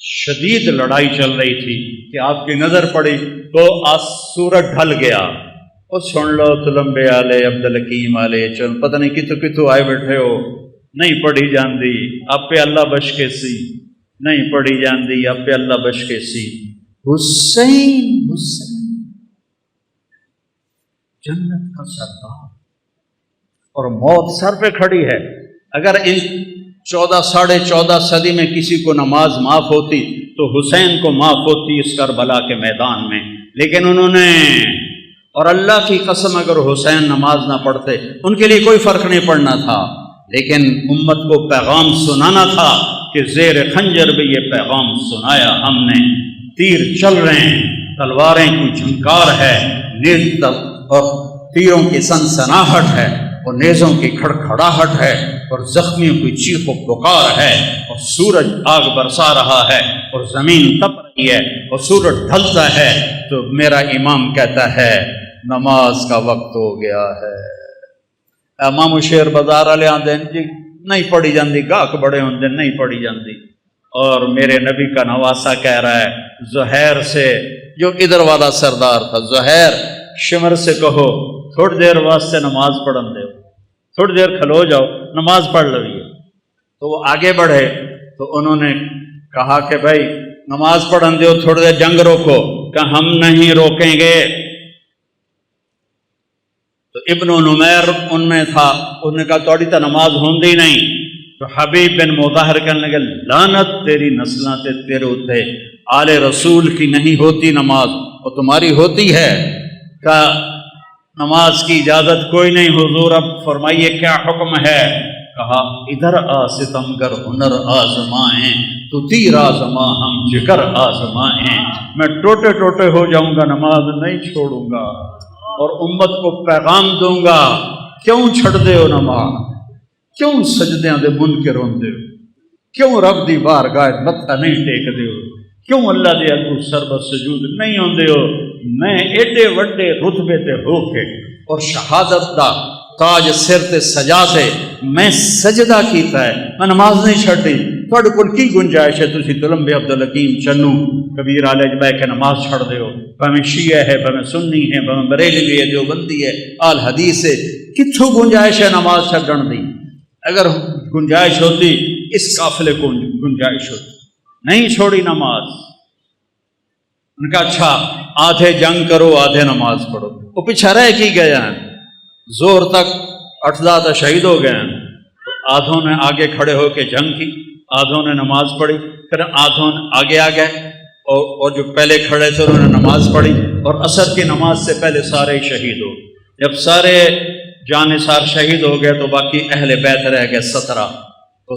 شدید لڑائی چل رہی تھی کہ آپ کی نظر پڑی تو سورج ڈھل گیا، اور سن لو تو لمبے آلے عبدالحکیم آلے چل پتہ نہیں کتوں کتوں آئے بیٹھے ہو، نہیں پڑھی جاندی آپ پہ اللہ بش کے سی، نہیں پڑھی جاندی آپ پہ اللہ بش کے سی۔ حسین حسین جنت کا سردار، اور موت سر پہ کھڑی ہے۔ اگر ان 14 صدی میں کسی کو نماز معاف ہوتی تو حسین کو معاف ہوتی اس کربلا کے میدان میں، لیکن انہوں نے، اور اللہ کی قسم اگر حسین نماز نہ پڑھتے ان کے لیے کوئی فرق نہیں پڑنا تھا، لیکن امت کو پیغام سنانا تھا کہ زیر خنجر بھی یہ پیغام سنایا ہم نے، تیر چل رہے ہیں، تلواریں کی جھنکار ہے، نیز اور تیروں کی سنسناہٹ ہے، اور نیزوں کی کھڑکھڑاہٹ ہے، اور زخمیوں کی چیخ و پکار ہے، اور سورج آگ برسا رہا ہے، اور زمین تپ رہی ہے، اور سورج ڈھلتا ہے، تو میرا امام کہتا ہے نماز کا وقت ہو گیا ہے۔ امام شیر بازار والے آندے جی نہیں پڑھی جاندی، گاہک بڑے ہوندے نہیں پڑھی جاندی، اور میرے نبی کا نواسا کہہ رہا ہے زہیر سے، جو ادھر والا سردار تھا، زہیر شمر سے کہو تھوڑی دیر واسطے نماز پڑھن دے، تھوڑی دیر کھلو جاؤ نماز پڑھ لویے۔ تو وہ آگے بڑھے تو انہوں نے کہا کہ بھائی نماز پڑھن دیو، تھوڑی دیر جنگ روکو، کہ ہم نہیں روکیں گے۔ تو ابن نمیر ان میں تھا، انہوں نے کہا توڑی تا نماز ہوندی نہیں۔ تو حبیب بن مظاہر کہنے لگے لعنت تیری نسلاں تے تیرے اوتے، آل رسول کی نہیں ہوتی نماز اور تمہاری ہوتی ہے، کہ نماز کی اجازت کوئی نہیں حضور، اب فرمائیے کیا حکم ہے؟ کہا ادھر آ ستمگر ہنر آزمائیں، تو تیر آزما ہم جگر آزمائیں، میں ٹوٹے ٹوٹے ہو جاؤں گا نماز نہیں چھوڑوں گا، اور امت کو پیغام دوں گا کیوں چھڑ دے ہو نماز، کیوں سجدیاں دے منکر ہوندے ہو، کیوں رب دی بارگاہ متھا نہیں ٹیک دے ہو، کیوں اللہ دے اگوں سربت سجود نہیں ہوندے ہو۔ میں ایڈے وڈے رتبے تے ہو کے اور شہادت دا تاج سر تے سجا تے میں سجدہ کیتا ہے، میں نماز نہیں چھڑی، تھوڑے کول کی گنجائش ہے تسی تلمبے عبدالحکیم چنو کبیر آلے جبے کے نماز چھڑ دے ہو، بھاویں شیعہ ہے، بھاویں سنی ہے، بھاویں بریلوی ہے، دیوبندی ہے، آل حدیث ہے، کتھوں گنجائش ہے نماز چھڑن دی؟ اگر گنجائش ہوتی اس قافلے کو گنجائش ہوتی، نہیں چھوڑی نماز۔ ان کا اچھا آدھے جنگ کرو آدھے نماز پڑھو، وہ پیچھے رہ کی گئے ہیں، زور تک 8 شہید ہو گئے ہیں، آدھوں نے آگے کھڑے ہو کے جنگ کی، آدھوں نے نماز پڑھی، پھر آدھوں آگے آ گئے، اور جو پہلے کھڑے تھے انہوں نے نماز پڑھی، اور عصر کی نماز سے پہلے سارے شہید ہو۔ جب سارے جانثار شہید ہو گئے تو باقی اہل بیت رہ گئے 17۔